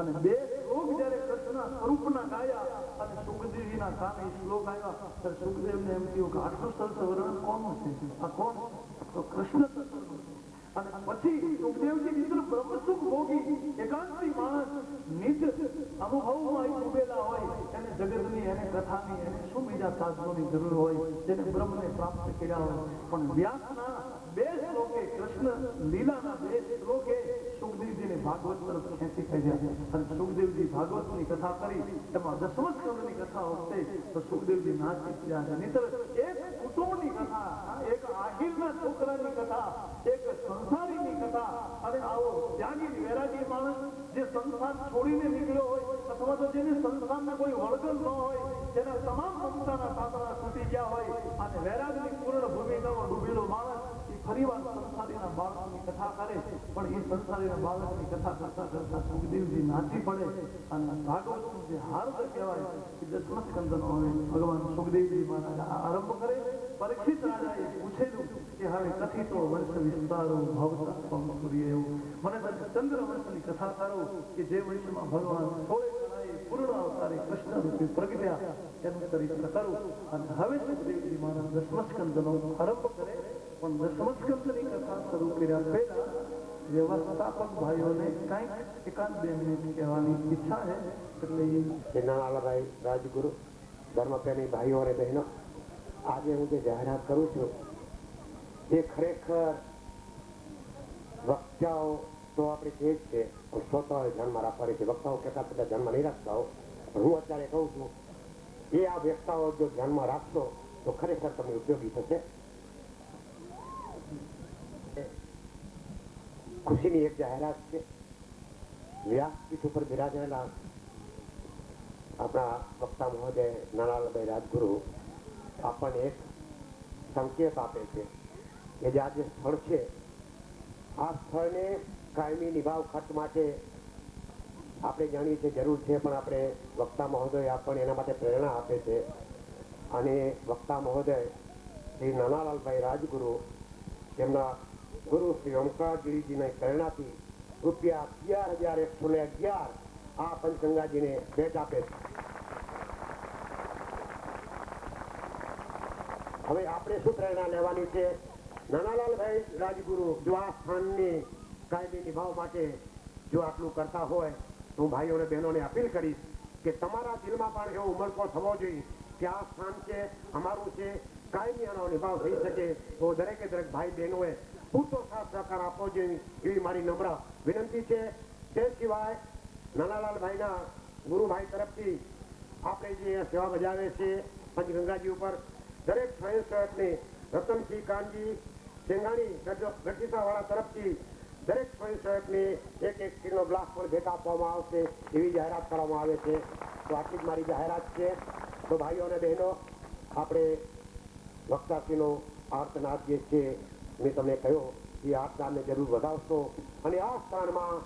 અને બે શ્લોક જ્યારે કૃષ્ણ સ્વરૂપના ગાયા અને સુખદેવજીના કાને શ્લોક આવ્યા ત્યારે સુખદેવને એમ થયું કે આટલું સરસ વર્ણન કોનું છે, આ કોણ? તો કૃષ્ણ તત્વનું છે. અને પછી સુખદેવજી મિત્ર બ્રહ્મસુખ ભોગી એકાંતી માણસ નિજ અનુભવમાં ડૂબેલા હોય એને જગતની એને કથાની એને શું બીજા સાધનોની જરૂર હોય જેને બ્રહ્મને પ્રાપ્ત કર્યા હોય. પણ વ્યાસના બે શ્લોકે કૃષ્ણ લીલાના બે શ્લોકે સુખદેવજીને ભાગવત તરફ ખેંચી કર્યા અને સુખદેવજી ભાગવતની કથા કરી. એમાં દસમ સ્કંદની કથા વખતે તો સુખદેવજી નાચી ગયા. નહીતર એક કુટુંબની કથા, એક આહિરના છોકરાની કથા, એક સંસારીની કથા અને આવો ત્યાગી વૈરાગી માણસ જે સંસાર છોડીને નીકળ્યો હોય અથવા તો જેને સંસારને કોઈ વળગણ ન હોય, જેના તમામ મમતાના સાધના તૂટી ગયા હોય અને વૈરાગની પૂર્ણ ભૂમિકામાં ડૂબેલો માણસ એ ફરીવાર સંસારીના બાળકની કથા કરે. પણ એ સંસારીના બાળકની કથા કરતા કરતા સુખદેવજી નાચી પડે અને ભાગવતનું જે હાર્દ કહેવાય એ દસમ સ્કંદનો હવે ભગવાન સુખદેવજી મહારાજ આરંભ કરે. પરીક્ષિત રાજાએ પૂછેલું કે હવે કથિતો વંશ વિસ્તારો ભવતા પંકુરીએ એવું મને ચંદ્ર વંશની કથા કરો કે જે વંશમાં ભગવાન 16 કળાએ પૂર્ણ અવતારે કૃષ્ણ રૂપે પ્રગટ્યા એનું ચરિત્ર કરું. અને હવે સુખદેવજી મહારાજ દસમ સ્કંદનો આરંભ કરે. પણ દસમ સ્કંદની કથા શરૂ કર્યા પહેલા વ્યવસ્થાપક ભાઈઓને કંઈક એકાદ 2 મિનિટ કહેવાની ઈચ્છા છે. એટલે નાનાલાલભાઈ રાજગુરુ, ધર્મપ્રેમી ભાઈઓ અને બહેનો, આજે હું જે જાહેરાત કરું છું એ ખરેખર વક્તાઓ તો આપણે જે જ છે શ્રોતાઓએ ધ્યાનમાં રાખવાની છે. વક્તાઓ કેટલા બધા ધ્યાનમાં નહીં રાખતા હો, પણ હું અત્યારે કહું છું એ આ વક્તાઓ જો ધ્યાનમાં રાખશો તો ખરેખર તમને ઉપયોગી થશે. ખુશીની એક જાહેરાત છે. વ્યાસપીઠ ઉપર બિરાજેલા આપણા વક્તા મહોદય નાનાલાલભાઈ રાજગુરુ આપણને એક સંકેત આપે છે કે જે આ જે સ્થળ છે આ સ્થળને કાયમી નિભાવ ખર્ચ માટે આપણે જાણીએ છીએ જરૂર છે, પણ આપણે વક્તા મહોદય આપણને એના માટે પ્રેરણા આપે છે. અને વક્તા મહોદય શ્રી નાનાલાલભાઈ રાજગુરુ તેમના ગુરુ શ્રી ઓમકારગીરીજીની પ્રેરણાથી રૂપિયા 11,111 આ પંચગંગાજીને ભેટ આપે છે. હવે આપણે શું પ્રેરણા લેવાની છે? નાનાલાલભાઈ રાજગુરુ જો આ સ્થાનની કાયમી નિભાવ માટે જો આટલું કરતા હોય તો હું ભાઈઓ અને બહેનોને અપીલ કરીશ કે તમારા દિલમાં પણ એવો ઉમળકો થવો જોઈએ કે આ સ્થાન છે અમારું છે, કાયમી આનો નિભાવ થઈ શકે તો દરેકે દરેક ભાઈ બહેનોએ પૂરતો સાથ સહકાર આપવો જોઈએ એવી મારી નમ્ર વિનંતી છે. તે સિવાય નાનાલાલભાઈના ગુરુભાઈ તરફથી આપણે જે સેવા બજાવે છે પંચગંગાજી ઉપર દરેક સ્વયંસેવકને રતનસિંહ કાનજી સેંગાણી ગઢસીસાવાળા તરફથી દરેક સ્વયંસેવકને 1 સ્ટીલનો ગ્લાસ પણ ભેટ આપવામાં આવશે એવી જાહેરાત કરવામાં આવે છે. તો આટલી જ મારી જાહેરાત છે. તો ભાઈઓ અને બહેનો, આપણે વક્તાશ્રીનો આર્તનાદ જે છે મેં તમને કહ્યો એ આર્તનાદને જરૂર વધાવશો અને આ સ્થાનમાં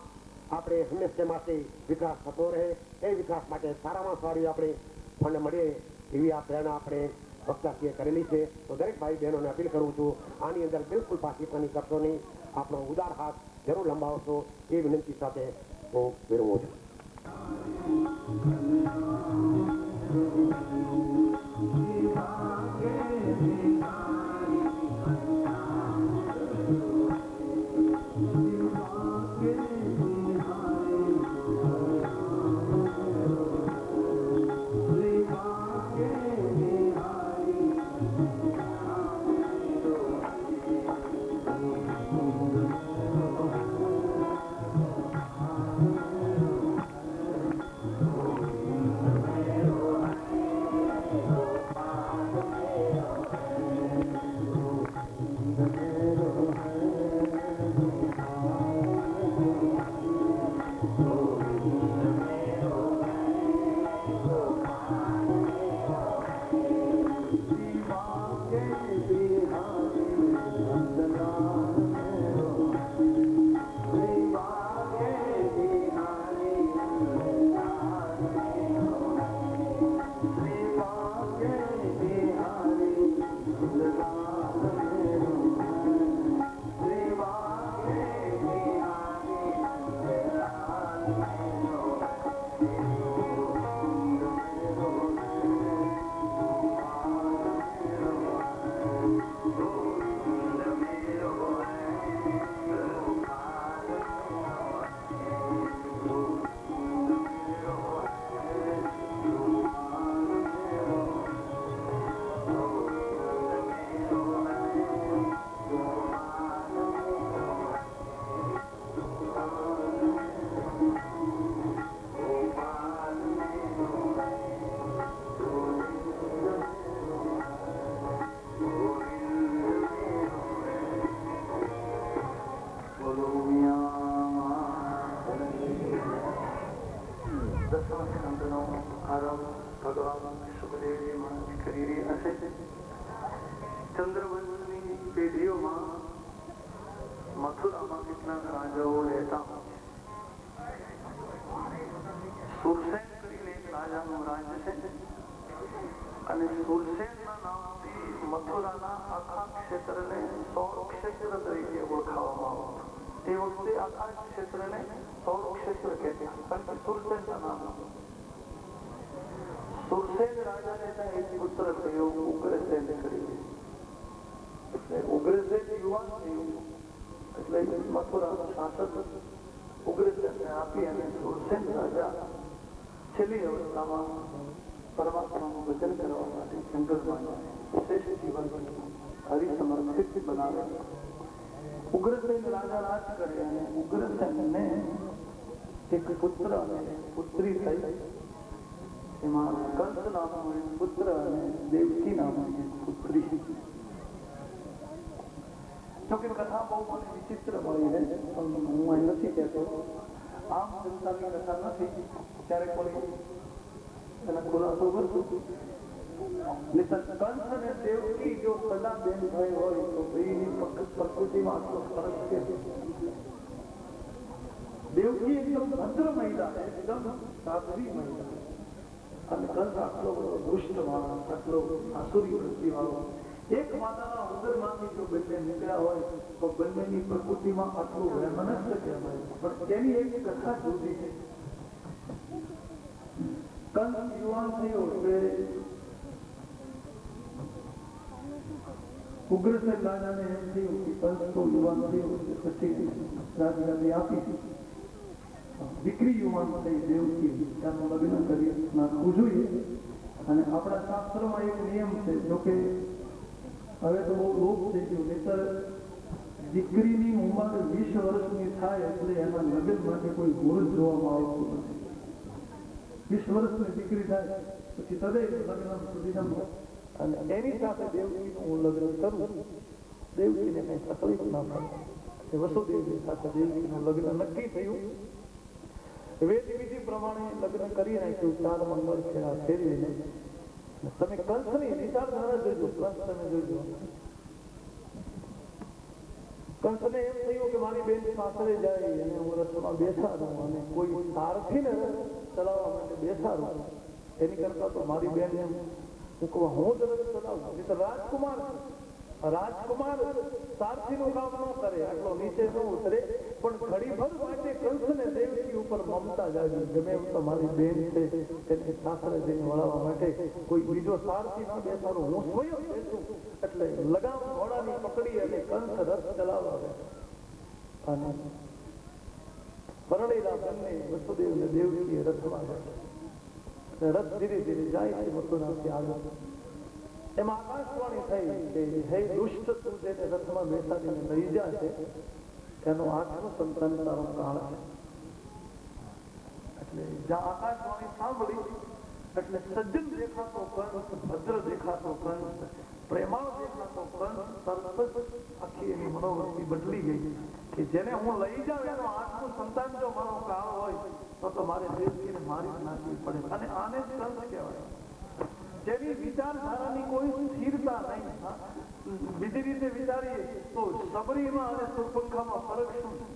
આપણે હંમેશા માટે વિકાસ થતો રહે એ વિકાસ માટે સારામાં સારી આપણે ફંડ મળે એવી આ પ્રેરણા આપણે વક્તાશ્રીએ કરેલી છે. તો દરેક ભાઈ બહેનોને અપીલ કરું છું આની અંદર બિલકુલ પાછીપણી કરશો નહીં, આપણો ઉદાર હાથ જરૂર લંબાવશો એ વિનંતી સાથે હું વિરમું છું. બ્રહ્માંડનો આરંભ ભગવાન સુખદેવજી મહારાજ કરી રહ્યા છે. ચંદ્રવંશની પેઢીઓમાં મથુરામાં કેટલાક રાજાઓ રહેતા હોય છે. સુરસેન કરીને એક રાજાનું રાજ્ય છે અને સુરસેનના નામથી મથુરાના આખા ક્ષેત્રને સૌર ક્ષેત્ર તરીકે ઓળખાવામાં આવતું. તે વખતે આખા ક્ષેત્રને સૌર ક્ષેત્ર કહેતા, કારણ કે સુરસેનના નામ. સુરસેન રાજાને ત્યાં એક પુત્ર થયો ઉગ્રસેન કરીને. એટલે ઉગ્રસેન યુવાન થયું એટલે મથુરાનો શાસક ઉગ્રસેનને આપી અને સુરસેન રાજા છેલ્લી અવસ્થામાં પરમાત્માનું ભજન કરવા માટે જંગલમાં શ્રેષ્ઠ જીવન હરિસમર્પિત બનાવે. ઉગ્રસેન રાજા રાજ કરે અને ઉગ્રસેનને એક પુત્ર અને પુત્રી થઈ. એમાં કંસ નામનો એક પુત્ર અને દેવકી નામની એક પુત્રી. જોકે કથા બહુ મને વિચિત્ર મળી છે, પણ હું અહીં નથી કહેતો. આમ સંસારની કથા નથી. ક્યારેક કોઈ એના ખુલાસો કરશું. કંસ અને દેવકી જો સદા બેન ભાઈ હોય તો બેની પ્રકૃતિમાં આટલો ફરક છે. દેવકી એકદમ ભદ્ર મહિલા, એકદમ સાધ્વી મહિલા, અને કંસ આટલો બધો દુષ્ટ માણસ, આટલો આસુરી વૃત્તિ વાળો. એક માતાના ઉદરમાંથી જો બંને નીકળ્યા હોય તો બંનેની પ્રકૃતિમાં આટલું વૈમનસ્ય કહેવાય. પણ તેની એક કથા જુદી છે. કંસ યુવાન થયો એટલે ઉગ્રસેન રાજાને એમ થયું કે કંસ તો યુવાન થયો પછી રાજગાદી આપી. દીકરી યુવાન થઈ દેવકી, ત્યાંનું લગ્ન કરી નાખવું જોઈએ. અને આપણા શાસ્ત્રમાં એક નિયમ છે, જોકે હવે તો બહુ લોપ થઈ ગયું. નહીતર દીકરીની ઉંમર 20 વર્ષની થાય એટલે એના લગ્ન માટે કોઈ મુહૂર્ત જોવામાં આવતું નથી. 20 વર્ષની દીકરી થાય પછી તદૈવ લગ્ન સુધી અને એની સાથે દેવકીનું હું લગ્ન કરું. દેવકીને કઈ તકલીફ ના થાય. વસુદેવની સાથે દેવકીનું લગ્ન નક્કી થયું. વેદ વિધિ પ્રમાણે લગ્ન કરી નાખ્યું. 4 મંગળ ફેરા ફેરવીને. તમે કંસની વિચારધારા જોજો. કંસ તમે જોજો. કંસને એમ થયું કે મારી બેન સાસરે જાય અને હું રથમાં બેસાડું અને કોઈ સારથીને ચલાવવા માટે બેસાડું, એની કરતા તો મારી બેન એમ હું જ રથ ચલાવું. એ તો રાજકુમાર સારથીનું કામ ન કરે, આટલો નીચે ન ઉતરે. પણ ઘડીભર માટે કંસને દેવકી ઉપર મમતા જાગી. ગમે એમ તો મારી બેન છે તેને સાસરે જઈને વળાવવા માટે કોઈ બીજો સારથી ન બેસાડું, હું સ્વયં બેસું. એટલે લગામ ઘોડાની પકડી અને કંસ રથ ચલાવવા બેઠા. અને પરણેલા બંને વસુદેવ અને દેવકી રથમાં બેઠા. રથ ધીરે ધીરે જાય છે મથુરાથી આગળ. એમાં આકાશવાણી થઈ કે હે દુષ્ટ, તું જેને રથમાં બેસાડીને લઈ જાય છે તેનો 8મું સંતાન તારો કાળ છે. એટલે જ્યાં આકાશવાણી સાંભળી એટલે સજ્જન દેખાતો કંસ, ભદ્ર દેખાતો કંસ, પ્રેમાળ દેખાતો કંસ, તરત જ આખી એની મનોવૃત્તિ બદલી ગઈ કે જેને હું લઈ જાઉં એનો 8મું સંતાન જો મારો કાળ હોય તો મારે દેવકીને મારી જ નાખવી પડે. અને આને જ કંસ કહેવાય, જેની વિચારધારાની કોઈ સ્થિરતા નહીં. બીજી રીતે વિચારીએ તો સબરીમાં અને સુરપંખામાં ફરક શું છે?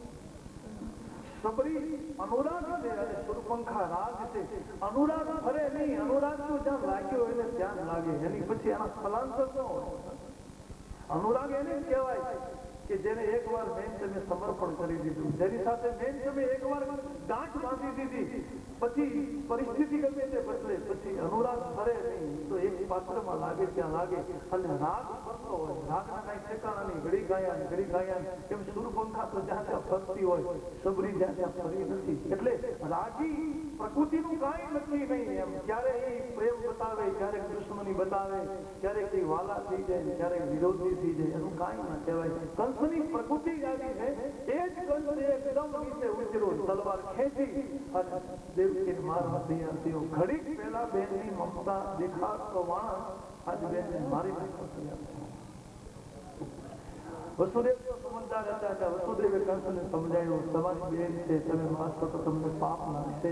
સબરી અનુરાગ છે અને સુરપંખા રાગ છે. અનુરાગ ફરે નહીં, અનુરાગ તો જ્યાં લાગ્યો એને ત્યાં લાગે, એની પછી એના સ્થળાંતર ન હોય. અનુરાગ એને જ કહેવાય કે જેને એકવાર મેન તમે સમર્પણ કરી દીધું, જેની સાથે મેન તમે એકવાર ગાંઠ બાંધી દીધી, પછી પરિસ્થિતિ ગમે તે બદલે પછી અનુરાગ ફરે નહીં. તો એક પાત્રમાં લાગે ત્યાં લાગે. અને રાગ ફરતો હોય, રાગના કઈ ઠેકાણા નહીં. ઘડી ગાયા કેમ સુરપંખા તો જ્યાં ત્યાં ફરતી હોય, સબરી જ્યાં ત્યાં ફરી નથી. એટલે રાગી પ્રકૃતિનું કાંઈ નક્કી નહીં. એમ ક્યારેક પ્રેમ બતાવે, ક્યારેક દુશ્મની બતાવે, ક્યારેક વાલા થઈ જાય, ક્યારેક વિરોધી થઈ જાય, એનું કાંઈ ના કહેવાય. કંસની પ્રકૃતિ જાગી છે. એ જ કંસ એકદમ નીચે ઉતર્યો, તલવાર ખેંચી અને દેવકીને મારવા તૈયાર થયો. ઘડીક પહેલા બેનની મમતા દેખાડતો માણસ આજ બેનને મારી નાખવા તૈયાર થયો. વસુદેવ તો સમજદાર હતા એટલે વસુદેવે કંસને સમજાયું, તમારી બેન છે, તમે મારશો તો તમને પાપ લાગશે.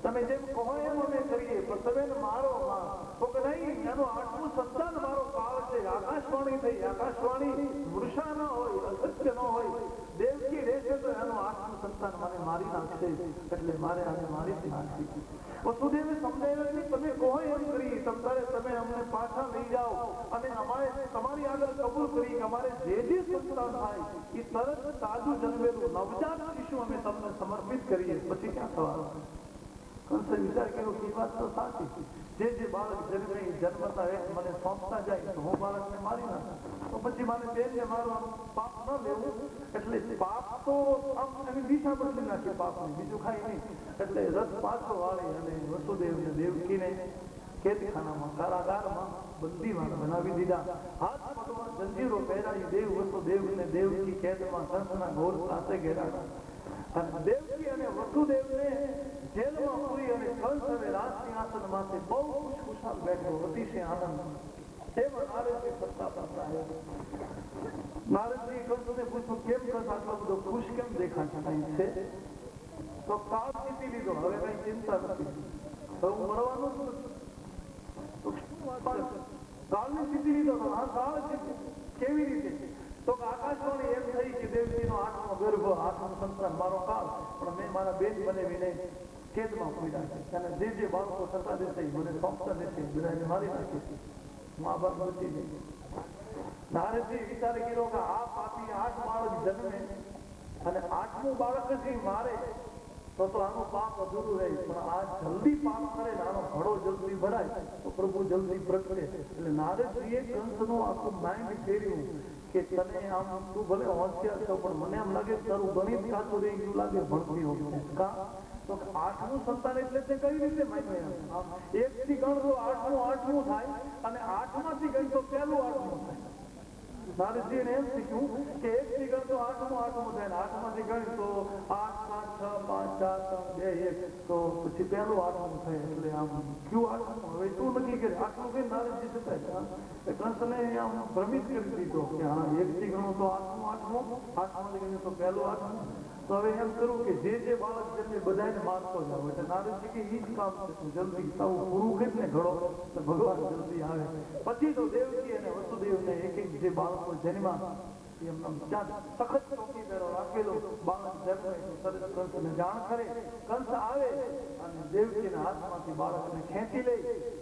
તમે જેમ કહો એમ અમે કરીએ, પણ તમે ને મારો માં તો કે નહીં, એનું આઠમું સંતાન મારો કાળ છે. આકાશવાણી થઈ, આકાશવાણી વૃષા ન હોય, અસત્ય ન હોય, દેવકી રહેશે તો એનું આઠમું સંતાન મને મારી નાખશે, એટલે મારે આને મારી જ નાખવી. વસુદેવે સમજાવ્યું કે તમે કહો એમ કરી, તમે અમને પાછા લઈ જાઓ અને અમારે તમારી આગળ કબૂલ કરી કે અમારે જે સંતાન થાય એ તરત તાજું જન્મેલું નવજાત શિશુ અમે તમને સમર્પિત કરીએ. પછી ક્યાં થવાનું? કંસે વિચાર કર્યો કે વાત તો સાચી, જે બાળક જન્મે જન્મતા મને સોંપતા જાય તો હું બાળકને મારી નાખું, તો પછી મારે બેનને મારવાનું પાપ ન લેવું. એટલે પાપ તો આમ એની દિશા બદલી નાખી પાપની, બીજું ખાઈ નહીં. એટલે રથ પાછો વાળી અને વસુદેવ ને દેવકીને કેદખાનામાં કારાગારમાં બંદીવાન બનાવી દીધા. હાથ પગમાં જંજીરો પહેરાવી દેવ વસુદેવ ને દેવકી કેદમાં કંસના ઘોર સાથે ઘેરાયા. અને દેવકી અને વસુદેવને જેલમાં પૂરી અને કંસ હવે રાજસિંહાસન માથે બહુ ખુશખુશાલ બેઠો, અતિશય આનંદ. એમાં નારદજી સત્તા પાસે આવ્યા. નારદજી કંસને પૂછ્યું, કેમ કંસ આટલો બધો ખુશ કેમ દેખાય છે? તો કાળ જીતી લીધો, હવે કઈ ચિંતા નથી, હવે હું મરવાનું જ નથી. કાળને જીતી લીધો. હા, કાળ કેવી રીતે? તો આકાશવાણી એમ થઈ કે દેવજીનો આઠમો ગર્ભ, આઠમો સંતાન મારો કાળ, પણ મેં મારા બેન બનાવીને કેદમાં પૂર્યા છે, અને જે બાળકો થતા દેશે મને સોંપતા દેશે, બધાને મારી નાખે છે, મા બાપ બચી જાય. નારદજી વિચાર કર્યો કે આ પાપી 8 બાળક જન્મે અને 8મું બાળક જે મારે તો આનું પાપ અધૂરું રહે, પણ આ જલ્દી પાપ કરે ને આનો ઘડો જલ્દી ભરાય તો પ્રભુ જલ્દી પ્રગટે. એટલે નારદજીએ કંસનું આખું માઇન્ડ ફેર્યું કે તને આમ તું ભલે હોશિયાર છો, પણ મને એમ લાગે તારું ગણિત કાચું રહી ગયું લાગે ભણતી વખતે. કા તો 8મું સંતાન એટલે તે કઈ રીતે માન્યું? 1 થી ગણતો 8મું થાય અને 8માંથી ગણતો પહેલું 8મું થાય. નારદજીને એમ શીખ્યું કે 1 થી ગણતો 8મું થાય, 8માંથી ગણી તો 8 5 6 5 4 3 2 1 તો પછી પહેલું 8મું થાય. એટલે આમ કયું 8મું? હવે શું નક્કી કરે? આટલું કઈ નારદજી થતા કંસને આમ ભ્રમિત કરી દીધો કે હા 1 થી ગણો તો 8મું, 8માંથી ગણ્યું તો પહેલું 8મું. તો હવે એમ કરું કે જે બાળક જન્મે બધાને મારતો જાવ. એટલે નારદજી કે ઈ જ કામ છે, તું જલ્દી તારું પૂરું કરી ને ઘડો તો ભગવાન જલ્દી આવે. પછી તો દેવકી અને વસુદેવને એક જે બાળકો જન્મા સખત ચોકીદારો રાખેલો, બાળક જન્મે તરત કંસને જાણ કરે. કંસ આવે અને દેવકીના હાથમાંથી બાળકને ખેંચી લે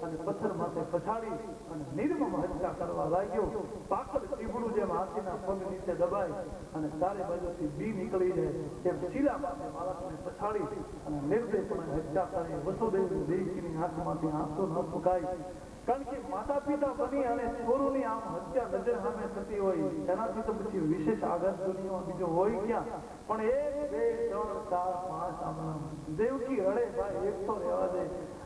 અને પથ્થર માથે પછાડી અને નિર્મમ હત્યા કરવા લાગ્યો. પાકડ ચીબડું જેમ હાથીના પગ નીચે દબાય અને ચારે બાજુથી બી નીકળી જાય તેમ શીલા માથે બાળકને પછાડી અને નિર્દયપણે હત્યા કરે. વસુદેવ દેવકીની આંખમાંથી આંસુ ન ફૂંકાય, કારણ કે માતા પિતા બની અને છોરુની આમ હત્યા નજર સામે થતી હોય, એનાથી તો પછી વિશેષ આઘાત દુનિયામાં બીજો હોય ક્યાં? પણ 1 2 3 4 5 આમ દેવકી રડે, ભાઈ એક તો રહેવા દે.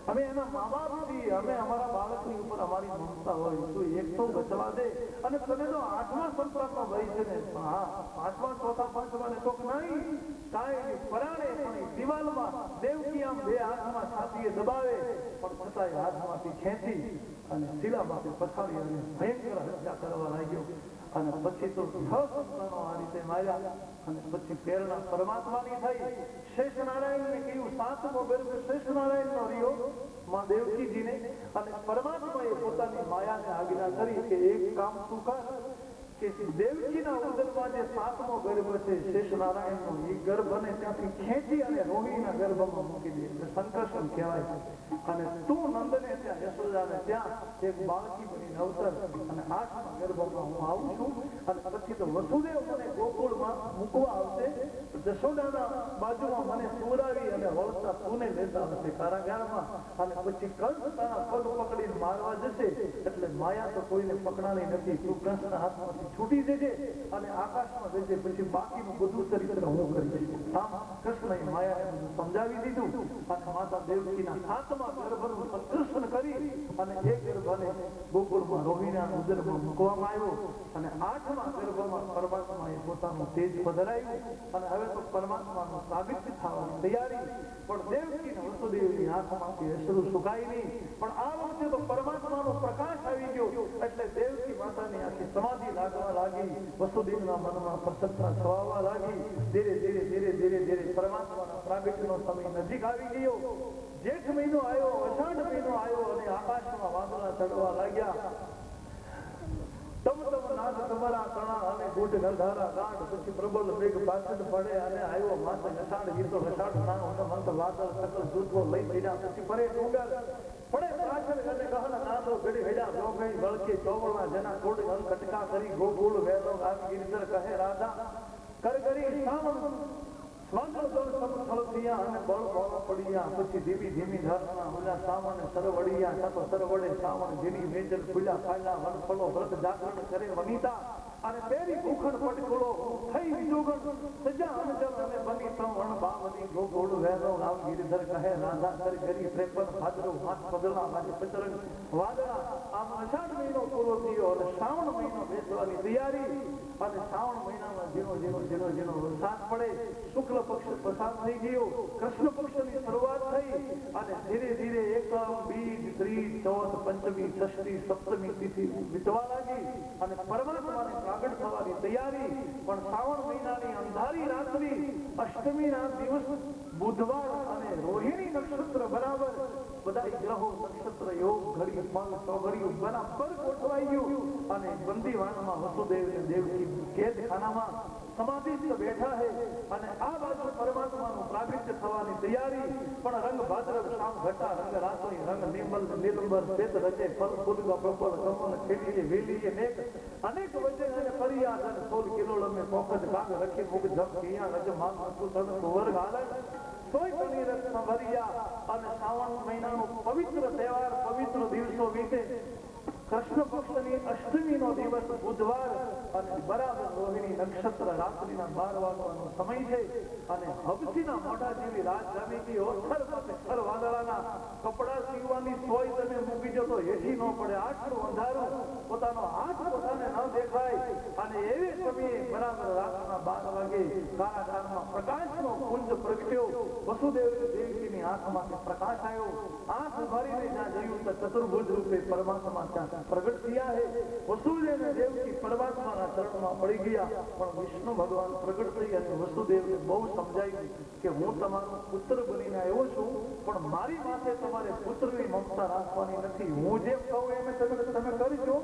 અમે એના મા બાપ છીએ, અમે અમારા બાળકની ઉપર અમારી મમતા હોય, તું એક તો બચવા દે. અને તમે તો 8મા સંતાનનો ભય છે ને, હા 5મા 4થા 5મા ને તો નહીં કાંઈ પરાણે પણ દિવાલમાં દેવકી આમ 2 હાથમાં છાતીએ દબાવે, પણ છતાંય હાથમાંથી ખેંચી અને શિલામાંથી પછાડી અને ભયંકર હત્યા કરવા લાગ્યો. અને પછી તો 6 સંતાનો આ રીતે માર્યા. અને પછી પ્રેરણા પરમાત્માની થઈ. શેષનારાયણને કહ્યું 7મો ગર્ભ શેષનારાયણનો રહ્યો માં દેવકીજીને. અને પરમાત્માએ પોતાની માયાને આજ્ઞા કરી કે એક કામ તું કર કે દેવકીના ઉદરમાં જે 7મો ગર્ભ છે શેષનારાયણનો, એ ગર્ભને ત્યાંથી ખેંચી અને રોહિણીના ગર્ભમાં મૂકી દે, એટલે સંકર્ષણ કહેવાય. અને તું નંદને ત્યાં યશોદાને ત્યાં એક બાળકી બનીને અવતર અને 8મા ગર્ભમાં હું આવું છું. અને પછી તો વસુદેવ મને ગોકુળમાં મૂકવા આવશે, યશોદાના બાજુમાં મને સુવડાવી અને વળતા તુને લેતા હશે કારાગારમાં. અને પછી કંસ તારા પગ પકડીને મારવા જશે, એટલે માયા તો કોઈને પકડાણી નથી, તું કંસના હાથમાંથી છૂટી જજે અને આકાશમાં જજે, પછી બાકીનું બધું ચરિત્ર હું કરીશ. આમ કૃષ્ણએ માયાને બધું સમજાવી દીધું. અને માતા દેવકીના 7મા ગર્ભનું સંકર્ષણ કરી અને એ ગર્ભને ગોકુળમાં રોહિણીના ઉદરમાં મૂકવામાં આવ્યો. અને 8મા ગર્ભમાં પરમાત્માએ પોતાનું તેજ પધરાવ્યું અને હવે તો પરમાત્માનું સાબિત થવાની તૈયારી. પણ દેવકી અને વસુદેવની આંખમાંથી અશ્રુ સુકાય નહીં. પણ આ વખતે તો પરમાત્માનો પ્રકાશ આવી ગયો, એટલે દેવકી માતાની આખી સમાધિ લાગવા લાગી. વસુદેવના મનમાં પ્રસન્નતા છવાવા લાગી. ધીરે ધીરે પરમાત્માના પ્રાગટ્યનો સમય નજીક આવી ગયો. જેઠ મહિનો આવ્યો, અષાઢ મહિનો આવ્યો અને આકાશમાં વાદળા ચડવા લાગ્યા. તમ નાથ તમારા તણા અને ગુડ ગંધારા ગાંઠ, પછી પ્રબળ મેઘ પાછળ પડે અને આવ્યો માથે અષાઢ ગીતો અષાઢ નામ મંત વાદળ સકલ દૂધો લઈ પડ્યા. પછી પરે ડુંગર પડે પાછળ અને ગહન નાથો ઘડી હેડા રોગઈ વળકે ચોવળના જેના કોડ અન કટકા કરી ગોકુળ વેલો આગ ગિરધર કહે રાધા કર કરી સાવણ સ્વાગત સમથળ થયા અને બળ બળ પડ્યા. પછી ધીમી ધીમી ધારણા ઓલા સાવણ સરવડિયા તપ સરવડે સાવણ જેની મેજર ખુલ્લા ફાયલા વનફળો વ્રત જાગરણ કરે વનિતા અને પેરી ભૂખણ પટકળો થઈ વિજોગણ સજા અનજલ અને બની તવણ બાવની ગોગોળ વેલો રામ ગિરધર કહે રાધા કર કરી ત્રેપન ભાદરો હાથ પગલા મારી પચરંગ વાદળા. આમ અષાઢ મહિનો પૂરો થયો અને શ્રાવણ મહિનો બેસવાની તૈયારી. અને શ્રાવણ મહિનામાં ઝીણો વરસાદ પડે. શુક્લ પક્ષ પસાર થઈ ગયો, કૃષ્ણ પક્ષની શરૂઆત થઈ અને ધીરે ધીરે એકમ બીજ ત્રીજ ચોથ પંચમી ષષ્ઠી સપ્તમી તિથિ વીતવા લાગી અને પરમાત્માને પ્રાગટ થવાની તૈયારી. પણ શ્રાવણ મહિનાની અંધારી રાત્રિ અષ્ટમીના દિવસ બુધવાર અને રોહિણી નક્ષત્ર બરાબર બધા ગ્રહો નક્ષત્ર યોગ ઘડી ફળ ચોઘડિયું બરાબર ગોઠવાઈ ગયું અને બંદીવાનમાં વસુદેવ અને દેવકી કેદખાનામાં સમાધિસ્થ બેઠા છે અને આ બાજુ પરમાત્માનું પ્રાગટ્ય થવાની તૈયારી. પણ રંગ ભાદ્રવ શામ ઘટા રંગ રાસોઈ રંગ નિર્મલ નીલંબર શ્વેત રચે ફલ ફૂલ પ્રબળ કમલ ખેલીએ વેલીએ નેક અનેક વચ્ચે અને ફરિયાદ અને 16 કિલો લમે પોકટ કાગ રખી મુખ જપ કિયા રજ માન સુતન સુવર ગાલન સોય કની રસ સંવરિયા. અને શ્રાવણ મહિનાનો પવિત્ર તહેવાર પવિત્ર દિવસો વીતે. કૃષ્ણ પક્ષની અષ્ટમીનો દિવસ બુધવાર અને બરાબર રોહિણી નક્ષત્ર રાત્રિના 12 વાગવાનો સમય છે અને હબસીના મોઢા જેવી રાત જામી ગઈ. ઓછર વાદળાના કપડા સીવવાની સોય તમે મૂકી જો તો હેઠી ન પડે. આટલું અંધારું, પોતાનો હાથ પોતાને ન દેખાય અને એવી સમયે બરાબર રાતના 12 વાગે કારાગારમાં પ્રકાશનો પુંજ પ્રગટ્યો. વસુદેવ દેવકીની આંખમાંથી પ્રકાશ આવ્યો. આંખ ઉભારીને જ્યાં જોયું તો ચતુર્ભુજ રૂપે પરમાત્મા ત્યાં પ્રગટ થયા હે. વસુદેવ અને દેવકી પરમાત્માના ચરણમાં પડી ગયા. પણ વિષ્ણુ ભગવાન પ્રગટ થઈ અને વસુદેવને બહુ સમજાયું કે હું તમારો પુત્ર બનીને આવ્યો છું, પણ મારી માથે તમારે પુત્રની મમતા રાખવાની નથી. હું જેમ કહું એમ તમે કરજો,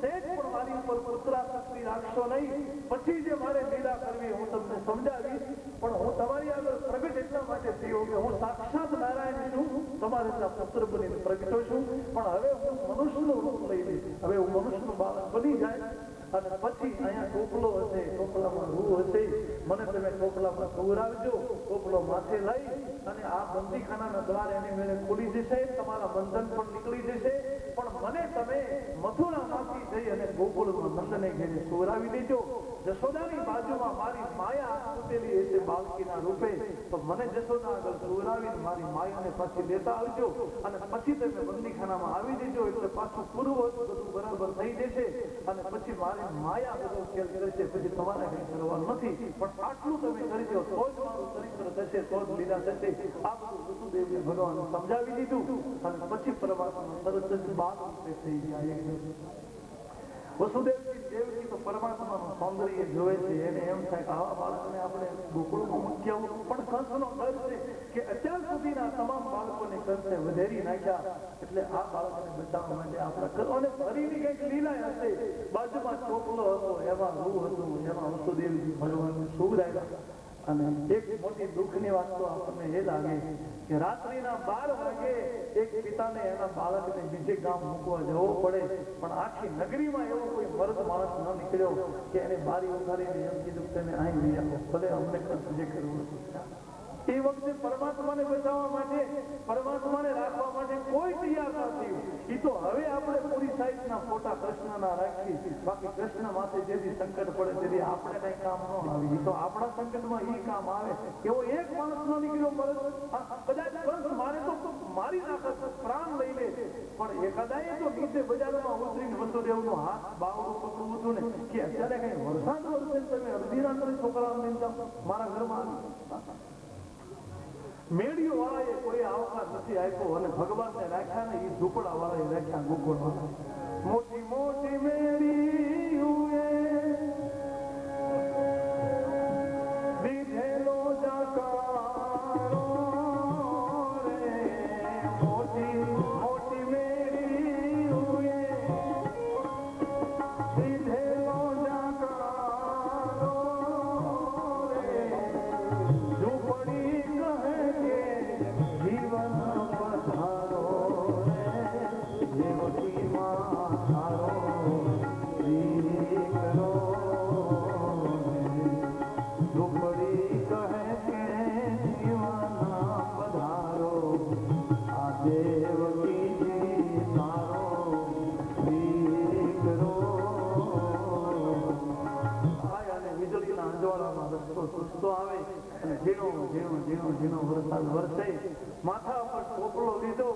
સેજ પણ મારી ઉપર પુત્રાશક્તિ રાખશો નહીં. પછી જે મારે લીલા કરવી હું તમને સમજાવીશ. પણ હું તમારી આગળ પ્રગટ એટલા માટે થયો કે હું સાક્ષાત નારાયણ છું, તમારે ત્યાં પુત્ર બનીને પ્રગટો છું. પણ હવે હું મનુષ્યનું રૂપ લઈ લઈશ. હવે હું મનુષ્યનું બાળક બની જાય અને પછી અહીંયા ટોપલો હશે, ટોપલામાં રૂ હશે, મને તમે ટોપલામાં સુવરાવજો. ટોપલો માથે લઈ અને આ બંદીખાનાના દ્વાર એને મેળે ખુલી જશે, તમારા બંધન પણ નીકળી જશે. પણ મને તમે મથુરામાંથી જઈ અને ગોકુળમાં નંદને ઘેરે સુવરાવી દેજો. જશોદાની બાજુમાં મારી માયા સૂતેલી હશે બાળકીના રૂપે, તો મને જશોદા આગળ સુવરાવીને મારી માયાને પાછી લેતા આવજો અને પછી તમે બંદીખાનામાં આવી દેજો. એટલે પાછું પૂરું બધું બરાબર થઈ જશે અને પછી મારી માયા બધો ખેલ કરશે. પછી તમારે કઈ કરવાનું નથી. પણ આટલું તમે કરજો તો જ મારું ચરિત્ર થશે, તો જ લીલા થશે. આ બધું વસુદેવને ભગવાન સમજાવી દીધું અને પછી પરમાત્મા તરત જ બાળ રૂપે થઈ જાય. વસુદેવજી દેવજી તો પરમાત્માનું સૌંદર્ય જોવે છે. એને એમ થાય કે આવા બાળકને આપણે ગોકુળમાં મૂકી આવવું. પણ કંસનો ડર છે કે અત્યાર સુધીના તમામ બાળકોને કંસે વધેરી નાખ્યા, એટલે આ બાળકને બચાવવા માટે આપણે કરો. અને ફરીની કંઈક લીલા હશે. બાજુમાં ચોકલો હતો, એમાં રૂ હતું, એમાં વસુદેવજી ભગવાનને સુવરાવ્યા. અને એક મોટી દુઃખની વાત તો આપણને એ લાગે કે રાત્રિના 12 વાગે એક પિતાને એના બાળકને બીજે ગામ મૂકવા જવો પડે. પણ આખી નગરીમાં એવો કોઈ મર્દ માણસ ન નીકળ્યો કે એને બારી ઉતારીને એમ કીધું તમે અહીં લઈ આવો, ભલે અમને પણ જે કરવું હતું. એ વખતે પરમાત્માને બચાવવા માટે, પરમાત્માને રાખવા માટે કોઈ તૈયાર ન થયું. એ તો હવે આપણે પૂરી સાઈઝના ફોટા કૃષ્ણના રાખી, બાકી કૃષ્ણ માથે જેથી સંકટ પડે તેથી આપણે કઈ કામ ન આવે. એ તો આપણા સંકટમાં એ કામ આવે. એવો એક માણસ ન નીકળ્યો મરદ. કદાચ કંસ મારે તો મારી નાખત, પ્રાણ લઈ લે, પણ એકાદાએ તો નીચે બજારમાં ઉતરીને વસુદેવનો હાથ બાવડું પકડવું હતું ને કે અત્યારે કઈ વરસાદ વરસે તમે અડધી રાત્રે છોકરાઓને લઈને જાઓ મારા ઘરમાં આવી. મેળીઓ વાળાએ કોઈ આવકાર નથી આપ્યો અને ભગવાનને રાખ્યા ને એ ઝૂંપડા વાળાએ રાખ્યા ગોકુળમાં. મોટી મોટી મેળીઓ દીધેલો જાકારો રે ઝીણો ઝીણો ઝીણો ઝીણો વરસાદ વરસે, માથા ઉપર ટોપલો લીધો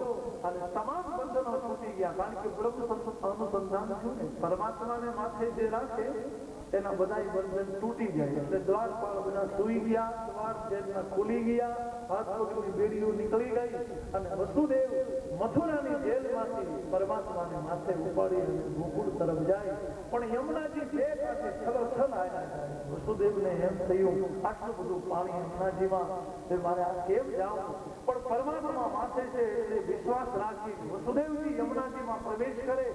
અને તમામ બંધનો છૂટી ગયા. કારણ કે બ્રહ્મ અનુસંધાન થયું ને, પરમાત્માને માથે જે રાખે એના બધા બંધન તૂટી જાય. એટલે દ્વારપાળ બધા સુઈ ગયા, દ્વાર જેલના ખુલી ગયા, હાથ પગની બેડીઓ નીકળી ગઈ અને વસુદેવ મથુરાની જેલમાંથી પરમાત્માને માથે ઉપાડી ગોકુળ તરફ જાય. પણ યમુનાજી બે પાસે છલોછલ આવ્યા. વસુદેવને એમ થયું આટલું બધું પાણી યમુનાજીમાં મારે આ કેમ જાઉં, પણ પરમાત્મા માથે છે એટલે વિશ્વાસ રાખી વસુદેવજી યમુનાજીમાં પ્રવેશ કરે,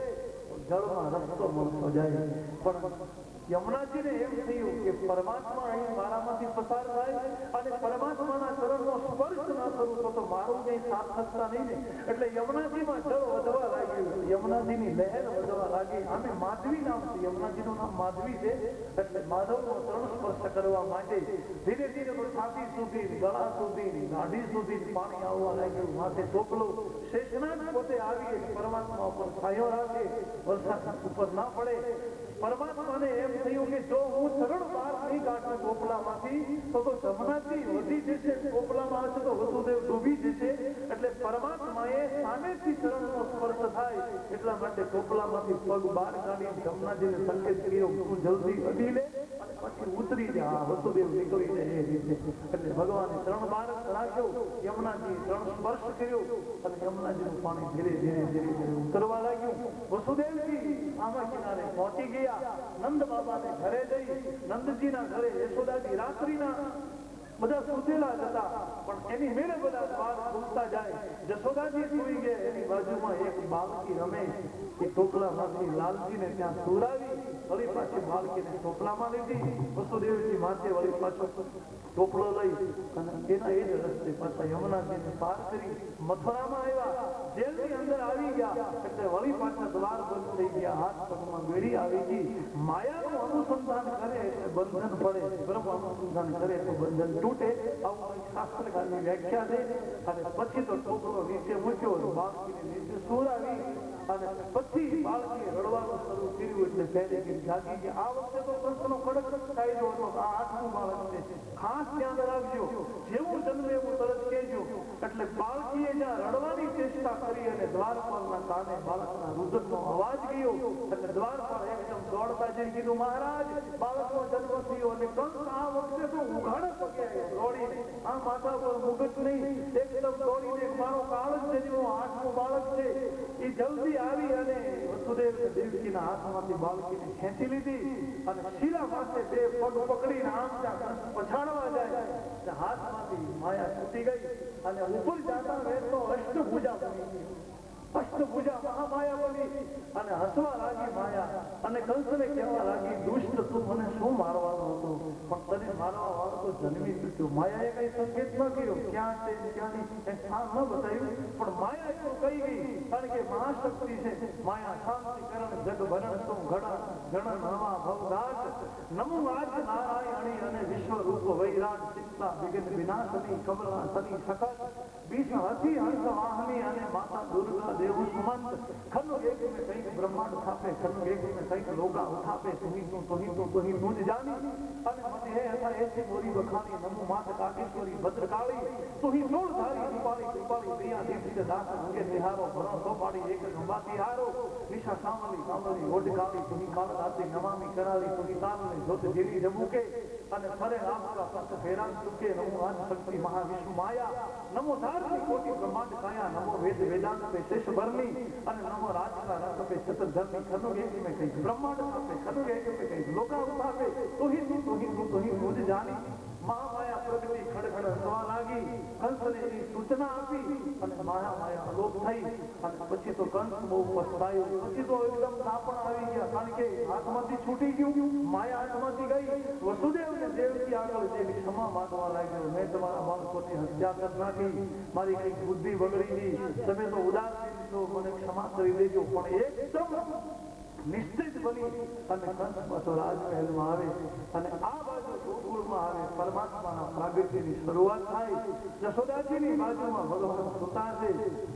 જળમાં રસ્તો મળતો જાય. પણ યમુનાજીને એમ થયું કે પરમાત્મા અહીં મારામાંથી પસાર થાય અને પરમાત્માના ચરણનો સ્પર્શ ન કરું તો મારું કઈ સાર્થકતા નહીં ને. એટલે યમુનાજીમાં જળ વધવા લાગ્યું, યમુનાજીની લહેર વધવા લાગી. આમે માધવી નામ છે, યમુનાજીનું નામ માધવી છે. એટલે માધવનો ચરણ સ્પર્શ કરવા માટે ધીરે ધીરે છાતી સુધી, ગળા સુધી, દાઢી સુધી પાણી આવવા લાગ્યું. માથે ટોપલો શેષનાગ પોતે આવી પરમાત્મા ઉપર છાયો રાખે, વરસાદ ઉપર ના પડે. પરમાત્માને એમ થયું કે જો હું ચરણ બહાર નહીં કાઢું ટોપલામાંથી તો જમનાથી વધી જશે, ટોપલામાં હશે તો વસુદેવ ડૂબી જશે. એટલે પરમાત્માએ સામેથી ચરણનો સ્પર્શ થાય એટલા માટે ટોપલામાંથી પગ બહાર કાઢી જમનાજીને સંકેત કર્યો, તું જલ્દી અડી લે અને પછી ઉતરી જા. વસુદેવ નીકળી જાય એ રીતે. એટલે ભગવાને ચરણ બહાર રાખ્યો, યમુનાજી ચરણ સ્પર્શ કર્યો અને યમુનાજીનું પાણી ધીરે ધીરે ધીરે ધીરે ઉતરવા લાગ્યું. વસુદેવજી આમાં કિનારે પહોંચી ગયા. નંદ બાબાને ઘરે જઈ, નંદજીના ઘરે યશોદાજી રાત્રિના બધા સુતેલા હતા, પણ એની મેળે બધા દ્વાર ખુલતા જાય. જશોદાજી સુઈ ગયા, એની બાજુમાં એક બાળકી રમે. એ ટોપલામાંથી લાલજીને ત્યાં સુરાવી, વળી પાછી બાળકીને ટોપલામાં લીધી. વસુદેવજી માથે વળી પાછો ટોપલો લઈ અને એના એ જ રસ્તે પાછા યમુનાજીને પાર કરી મથુરામાં આવ્યા. જેલની અંદર આવી ગયા એટલે વળી પાછા દ્વાર બંધ થઈ ગયા, હાથ પગમાં બેડી આવી ગઈ. માયાનું અનુસંધાન કરે એટલે બંધન પડે, બ્રહ્મ અનુસંધાન કરે તો બંધન તૂટે. આવું શાસ્ત્રકારની વ્યાખ્યા છે. અને પછી તો ટોપલો નીચે મૂક્યો, બાળકીને નીચે સુરાવી અને પછી બાળકીએ રડવાનું શરૂ કર્યું. એટલે પહેલે જાગી ગયા. આ વખતે તો કૃષ્ણનો કડક કાયદો હતો, આ આઠમું બાળક છે, ખાસ ધ્યાન રાખજો, જેવું જન્મે એવું તરત કહેજો. એટલે બાળકીએ જ્યાં રડવાની ચેષ્ટા કરી અને દ્વારપાળના કાને બાળકના રુદનનો અવાજ ગયો. એટલે દ્વારપાળ એકદમ દોડતા જઈ કીધું, મહારાજ બાળકનો જન્મ થયો. અને કંસ આ વખતે તો ઉઘાડે પગે દોડીને, આ માથા પર મુગટ નહીં, એકદમ દોડીને મારો કાળ જ જન્મ્યો, આઠમું બાળક છે. એ જલ્દી આવી અને વસુદેવ દેવકીના હાથમાંથી બાળકીને ખેંચી લીધી અને શીલા પાસે બે પગ પકડીને આમ ત્યાં પછાડવા જાય, હાથમાંથી માયા છૂટી ગઈ અને ઉપર જાતા રહેતો અષ્ટભુજા બની ગઈ. અષ્ટભુજા મહામાયા બની અને હસવા લાગી માયા અને કંસને કહેવા લાગી, દુષ્ટ તું મને શું મારવાનો હતો, પણ તને મારવા વાળો તો જન્મી ચૂક્યો. માયાએ કઈ સંકેત ન કર્યો, ક્યાં છે ક્યાંની સ્થાન ન બતાવ્યું, પણ માયા એટલું કહી ગઈ. કારણ કે મહાશક્તિ છે માયા. શાંતિ કરણ જગ ભરણ તું ઘડા ગણ નવા ભવઘાટ નમો આજ નારાયણી અને વિશ્વ રૂપ વૈરાટ ચિંતા વિઘ્ન વિનાશની કમલા સની સકટ બીજ હતી હંસ વાહની અને માતા દુર્ગા દેવ સુમંત ખनु एक में कहीं ब्रह्मांड थापे खनु एक में कहीं लोगा उठापे तुही તું જ જાની અને મને હે હતા એસી મોરી વખાણી નમો માત કાકેશ્વરી ભદ્રકાળી તુહી મૂળ ધારી કૃપાળી કૃપાળી પ્રિયા દીપ દાસ અંગે નિહારો ભરો તો પાડી એક ગંબાતી હારો નિશા સામલી કામલી ઓડકાળી તુહી કાલ રાતે નમામી કરાળી તુહી તારને જોત જેવી જમુકે અને ફરે રામકા પંથ ફેરાન ચુકે નમો આદ શક્તિ મહાવિષ્ણુ માયા નમો ધારની કોટી બ્રહ્માંડ કાયા નમો વેદ વેદાંત पे शेष भरनी અને નમો રાજકા રથ पे चतुर्धर्मी खनु एक में कहीं ब्रह्मांड पे खनु एक में कहीं लोका उठापे तुही मुझ जानी મહામાયા પ્રગતિ ખડખડ હસવા લાગી. કંસને એની સૂચના આપી અને મહામાયા અલોપ થઈ અને પછી તો કંસ બહુ પસ્તાયો. પછી તો એકદમ તાપણ આવી ગયા, કારણ કે હાથમાંથી છૂટી ગયું, માયા હાથમાંથી ગઈ. વસુદેવ ને દેવકી આગળ જઈને ક્ષમા માંગવા લાગ્યો, મેં તમારા બાળકોની હત્યા કરી નાખી, મારી કઈક બુદ્ધિ બગડી ગઈ, તમે તો ઉદાસીન છો, મને ક્ષમા કરી દેજો. પણ એકદમ નિશ્ચિત બની અને કંસ પાછો રાજમહેલમાં આવે અને આ બાજુ ગોકુળમાં આવે. પરમાત્માના પ્રાગટ્યની શરૂઆત થાય. જશોદાજીની બાજુમાં ભગવાન સુતા છે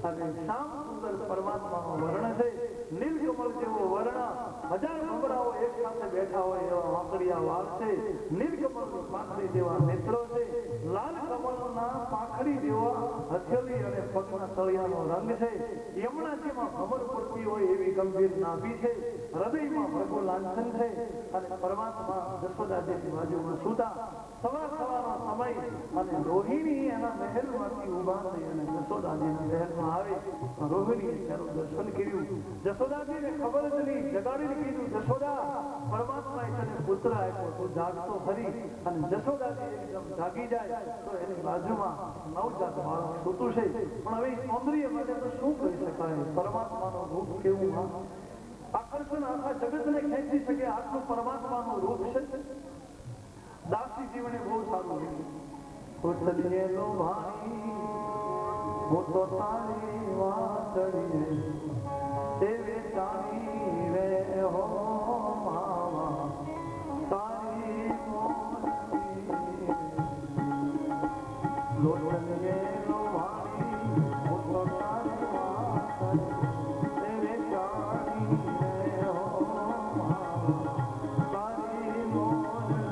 અને શ્યામ સુંદર પરમાત્માનો વર્ણ છે. નીલકમળ જેવો વર્ણ 1000 ભમરાઓ એક સાથે બેઠા હોય એવા વાંકડિયા વાળ છે, નીલકમળની પાંખડી જેવા નેત્રો છે, લાલ કમળના પાંખડી જેવા હથેળી અને પગના તળિયાનો રંગ છે, યમુનાજીમાં ભમર પડતી હોય એવી ગંભીર નાભી છે, હૃદયમાં ભરગો લાંછન છે અને પરમાત્મા જશોદાજીની બાજુમાં સૂતા સવારનો સમય અને રોહિણી એના મહેલમાંથી ઊભા થઈ અને જશોદાજીના મહેલમાં આવે. રોહિણીએ તેનું દર્શન કર્યું. જશોદાજીને ખબર જ નહીં, જગાડીને કીધું, જશોદા, પરમાત્માએ તને પુત્ર આપ્યો, તું જાગતો ખરી. અને જશોદાજી એકદમ જાગી જાય તો એની બાજુમાં નવજાત બાળક સૂતું છે. પણ હવે સૌંદર્ય માટે તો શું કરી શકાય? પરમાત્માનું રૂપ કેવું આકર્ષણ આખા જગતને ખેંચી શકે આટલું પરમાત્માનું રૂપ છે. દાસી જીવને બહુ સારું પૂછલીએ તો ભાઈ હું તો તારી વાતડીએ તે વેચાણી રે હો માવા તારી મોતી લોટલીએ તો ભાઈ હું તો તારી વાતડીએ તે વેચાણી રે હો માવા તારી મોતી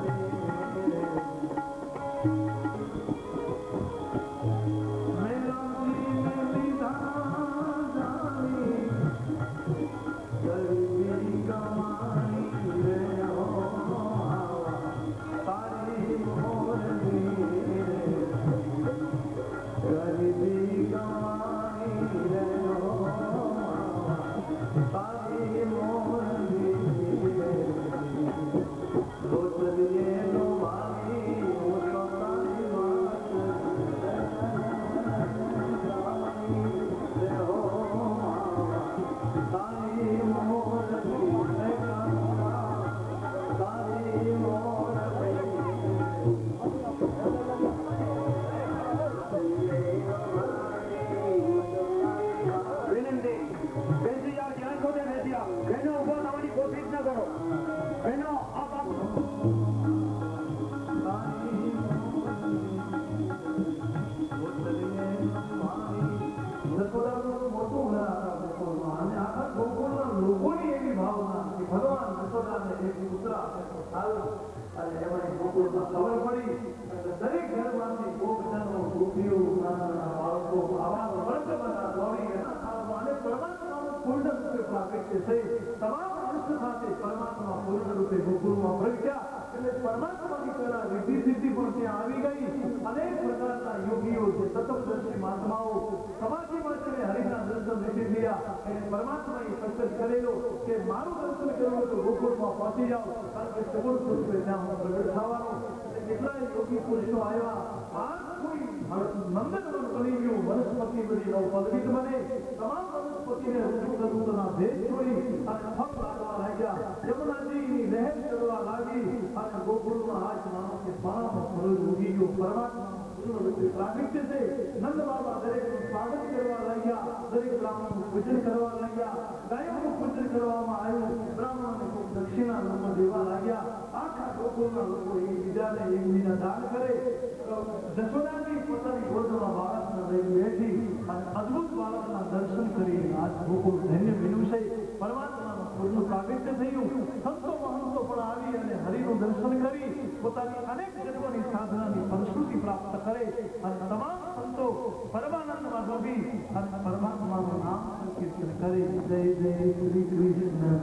દરેક ઘરમાંથી ગોપજનો ગોપીઓ બાળકો આવા વર્ગમાં દોડી અને પરમાત્માનું પૂર્ણ રૂપે પ્રાગટ્ય થઈ તમામ મનુષ્ય સાથે પરમાત્મા પૂર્ણ રૂપે ગોકુળમાં પ્રગટ્યા. એટલે પરમાત્માની પહેલા રિદ્ધિ સિદ્ધિ પણ ત્યાં આવી ગઈ. અનેક પ્રકારના યોગીઓ છે, તત્વદર્શી મહાત્માઓ સમાધિમાં છે હરિના દર્શન નથી થયા. એટલે પરમાત્માએ સંકલ્પ કરેલો કે મારું દર્શન કરવું તો ગોકુળમાં પહોંચી જાઓ, કારણ કે સગુણ પુરુષે ત્યાં હું પ્રગટ થવાનો. કેટલાય યોગી પુરુષો આવ્યા. આ કોઈ નંદનવન બની ગયું, વનસ્પતિ બધી નવપદવિત બને. તમામ વનસ્પતિને ઋતુના ભેદ છોડી અને ફળ લાગવા લાગ્યા. યમુનાજીની લહેર ચડવા લાગી અને ગોકુળમાં આજ માણસે પાણામાં ફળ ઉગી ગયો. પરમાત્મા પ્રાગટ્ય છે. નંદ બાબા દરેકનું સ્વાગત કરવા લાગ્યા, દરેક બ્રાહ્મણનું પૂજન કરવા લાગ્યા, ગાયોનું પૂજન કરવામાં આવ્યું, બ્રાહ્મણોને ખૂબ દક્ષિણા લોકો દેવા લાગ્યા. આખા ગોકુળના લોકો એકબીજાને એકબીજા દાન કરે. જશોદાજી પોતાની ગોદમાં બાળકને લઈને બેઠી અને અદ્ભુત બાળકના દર્શન કરી આજ ગોકુળ ધન્ય બન્યું છે. પરમાત્માનું પૂર્ણ પ્રાગટ્ય થયું. સંતો મહંતો પણ આવી અને હરિનું દર્શન કરી પોતાની અનેક જન્મની સાધનાની ફલશ્રુતિ પ્રાપ્ત કરે અને તમામ સંતો પરમાનંદમાં ડૂબી અને પરમાત્માનું નામ કીર્તન કરે. જય જય શ્રી કૃષ્ણ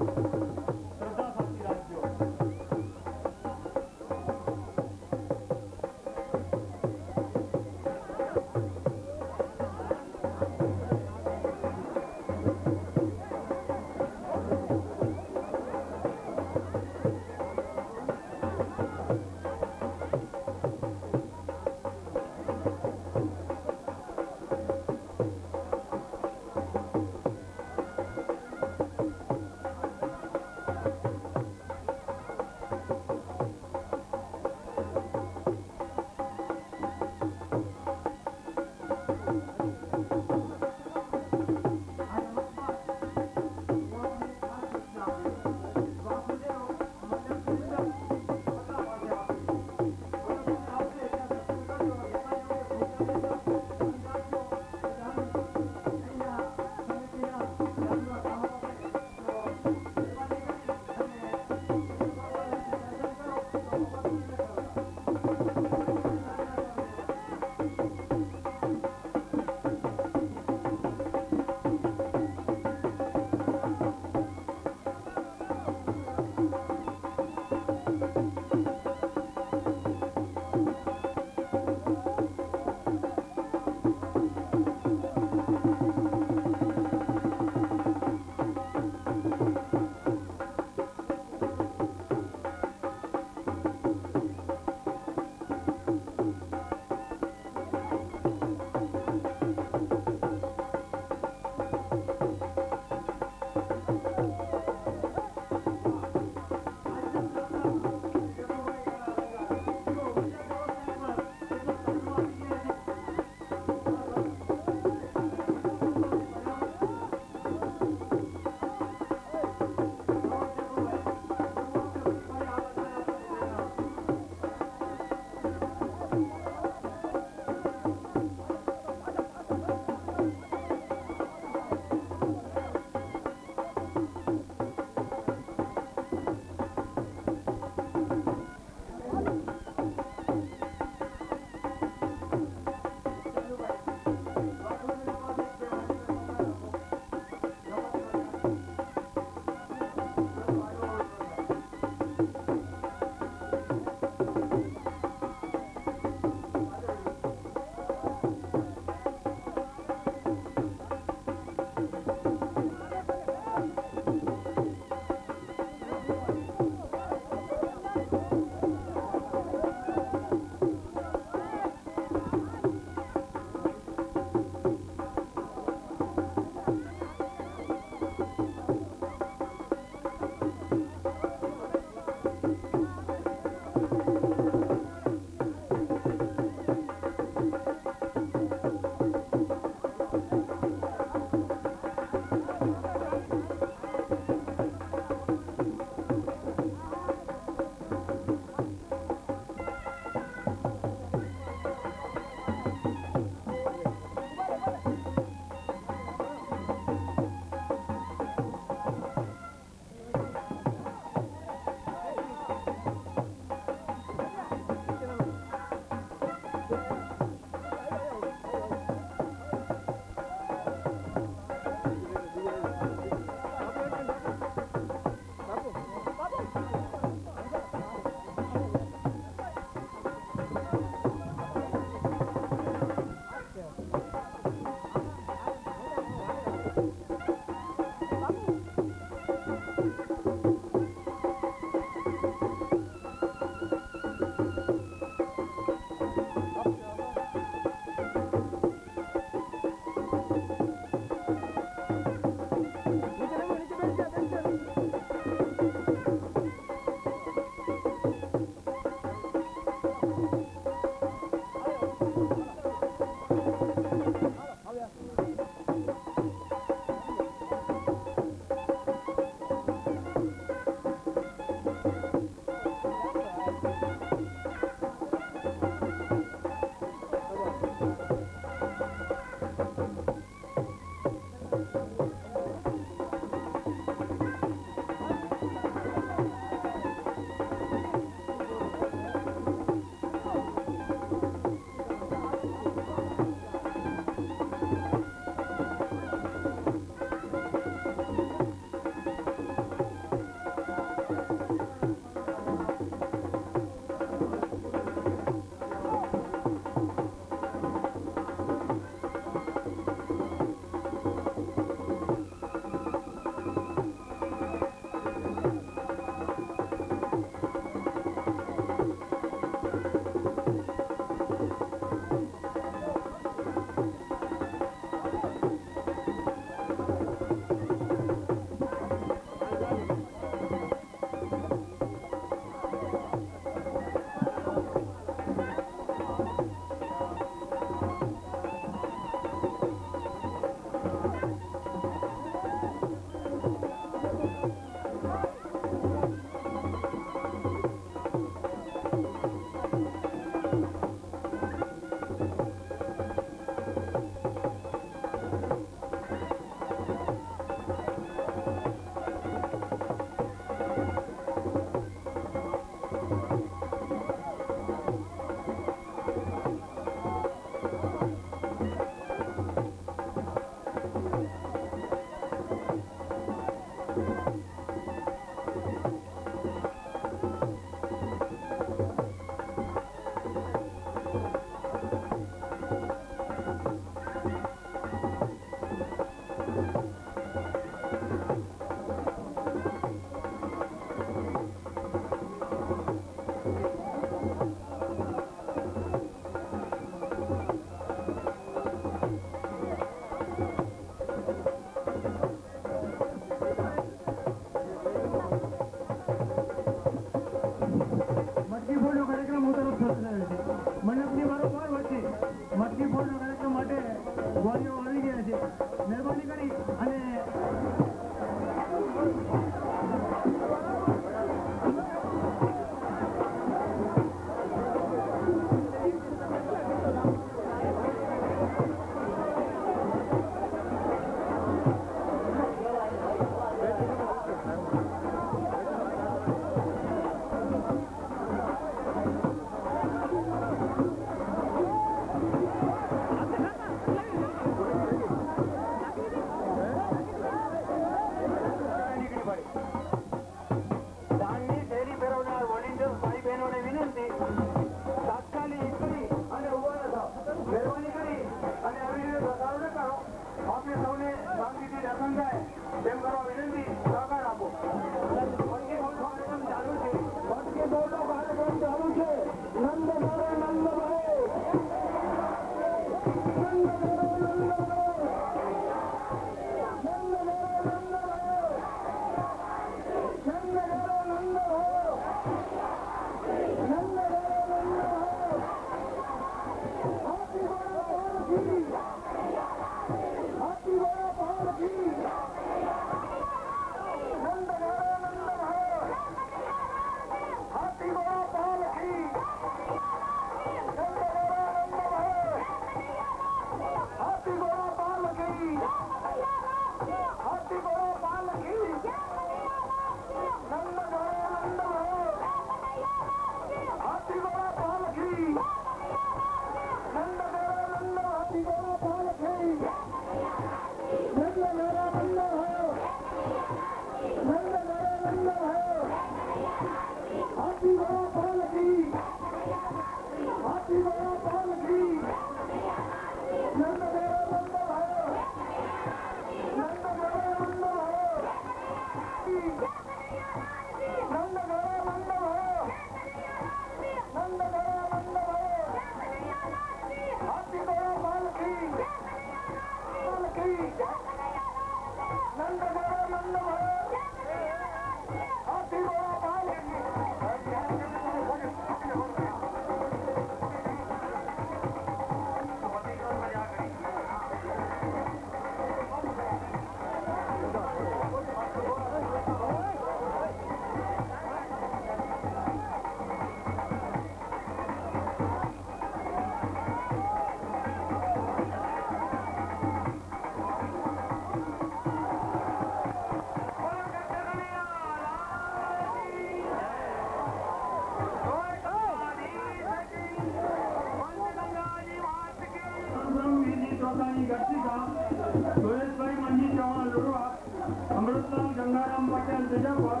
માટે અંતજામ પર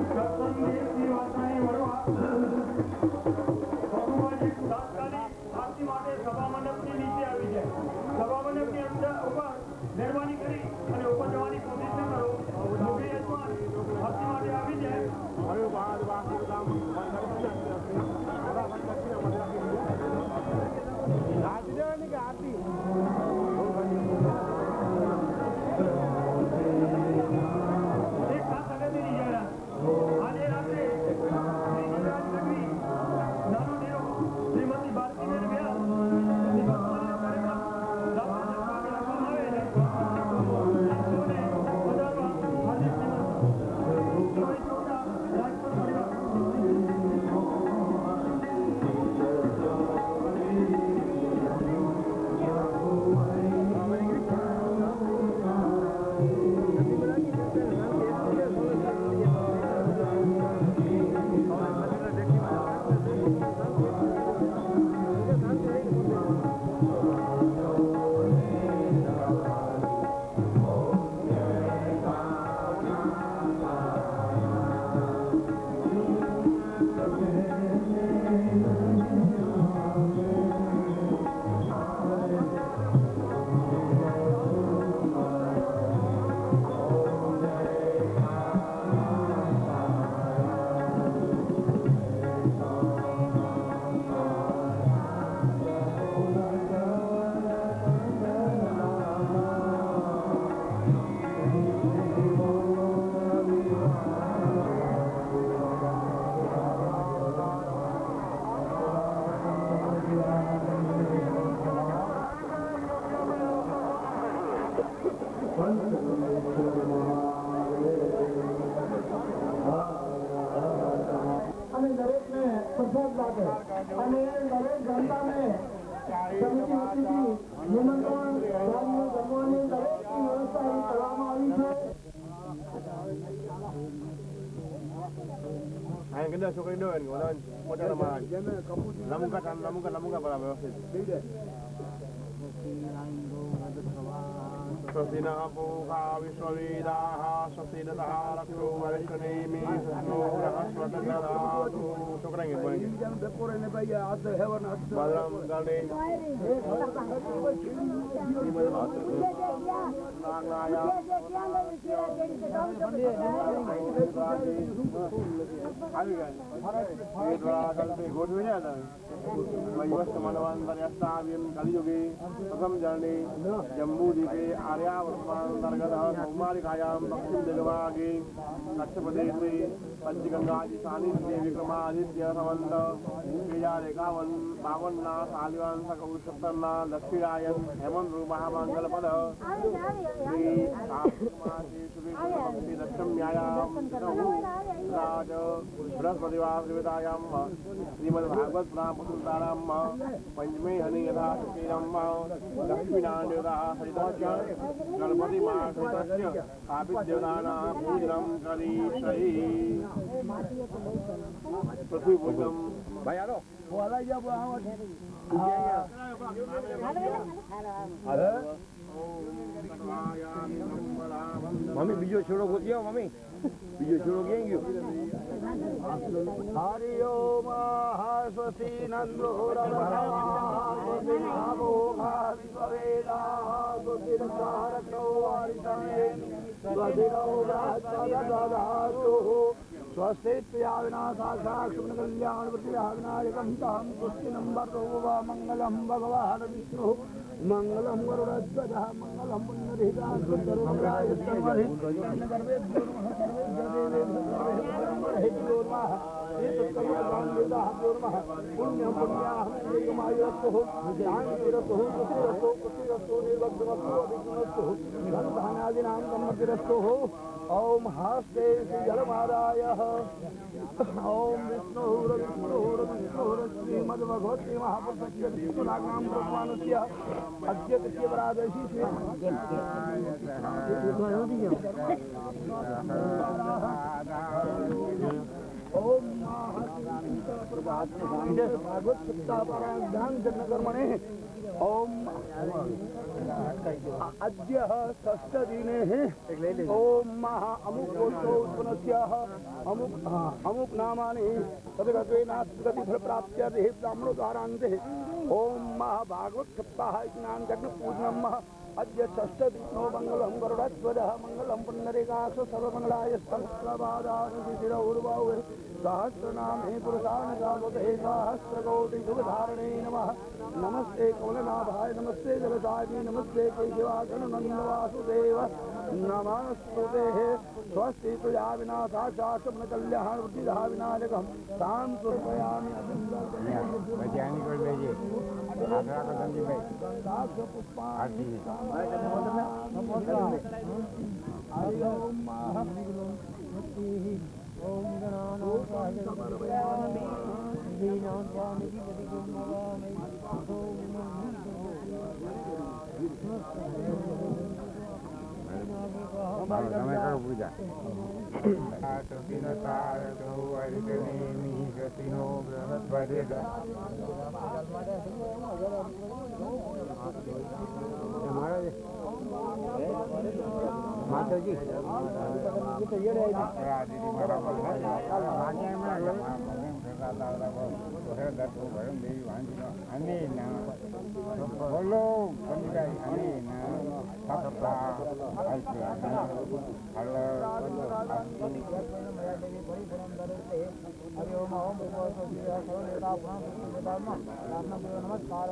સત્સંગની વાર્તાને વળવા ભગવાનજી તાત્કાલિક આરતી માટે સભા મંડપની નીચે આવી જાય. સભા મંડપની અંદર ઉપર મહેરબાની કરી અને ઉપર જવાની કોશિશ ન કરો. મોટી યજમાન આરતી માટે આવી જાય. રાજધાની કે આરતી એક ખાસ અગત્યની જાહેરાત. આજે રાત્રે શ્રી ગિરિરાજ ગઢવી, નાનો નેરો, શ્રીમતી ભારતીબેન વ્યાસ નિવાસસ્થાનનો કાર્યક્રમ રાત્રે 10 વાગે રાખવામાં આવે છે. સૌને વધારવા હાર્દિક નિમંત્રણ. જોઈ ચોકડા, રાજપૂત પરિવાર. અને દરેકને પ્રસાદ લાગે અને દરેક જનતાને સમિતિ વતીથી નિમંત્રણ જમવાની દરેકની વ્યવસ્થા અહીં કરવામાં આવી છે. Ayan, ganda, sukay doon. Wala, wala naman. Lamuka para व्यवस्थित. स्वस्ति नः पूषा विश्ववेदाः स्वस्ति नः रक्षो वरिष्ठनेमि स्वस्नो बृहस्पतिर्दधातु. शुक्रेंगे बोलेंगे. बलराम गणे नागनाया આવી ગયા કલ્પે ગોઠવી ગયા હતા વસ્ત મનવાંતર્યસ્તાવ્યમ કલિયુગે પ્રથમ જર્ણે જંબૂદીપે આર્યાવર્તમાનંતર્ગત કૌમારિકાયામ દક્ષિણ દિગ્ભાગે કચ્છપ્રદેશે પંચગંગાજી સાનિધ્ય વિક્રમાદિત્ય સંવંત 2051 સાલિવાન સકૌષત્તરના દક્ષિણાયન હેમંત મહામાંગલ પદ શ્રી દક્ષમ્યાયામ રાજ बृहस्पतिवासवितायां श्रीमद्भागवत पुराणपुस्तकानां पंचमे हनि यथा शक्तिरं लक्ष्मीनारायणदेवता सहितस्य गणपतिमासस्य कापिदेवतानां पूजनं करिष्यति. पृथ्वीपूजनं भाई आलो मम्मी बीजो छोड़ो गयो मम्मी बीजो छोड़ो क्यों गयो हरि ओम स्वस्ति नंदो स्वस्ति कल्याण प्रतिनायकं तां स्वस्ति नंबर मंगलम भगवान् विष्णु मंगलम गरुड़ध्वज मंगलम पुण्यरहिता पुण्यम पुण्याहमायुरस्तु शांतिरस्तु पुष्टिरस्तु निर्भक्तमस्तु अभिज्ञमस्तु धनधान्यादीनां सम्मतिरस्तु. ओम हस्ते जलमादाय ओम विष्णुर श्रीमद्भगवती महापुरुषस्य विष्णुनागां भगवानस्य अद्य तिथ्यपरादशि ओम भागवत सप्ताह पारायण ध्यान जन्म कर्मणे ओम अद्य षष्ठदिने ओम महा अमुकोत्सवस्य अमुक नामानि तद्गतेनास्गतिफल प्राप्त्यर्थे ब्राह्मणोद्वारान्ते ओम महाभागवत सप्ताह स्नान यज्ञ पूजनम अद्य षष्ठदिनो मंगलम गरुड़ध्वजः मंगलम पुण्डरीकाक्ष सर्वमंगलाय सहस्रपादानुशिशिरौर्वाहु सहस्रनामे पुरुषान् गावते सहस्रकोटि शुभधारणे नमः नमस्ते कमलनाभाय नमस्ते जलसायि नमस्ते केशवागणनन्दवासुदेव नमस्तुते स्वस्ति तुया विना साक्षात् कल्याण बुद्धिदा विनायकं तां समर्पयामि ओम गणानां समर्पयामि दीनां स्वामिति प्रतिगुणवामि माताजी बोलो नमस्कार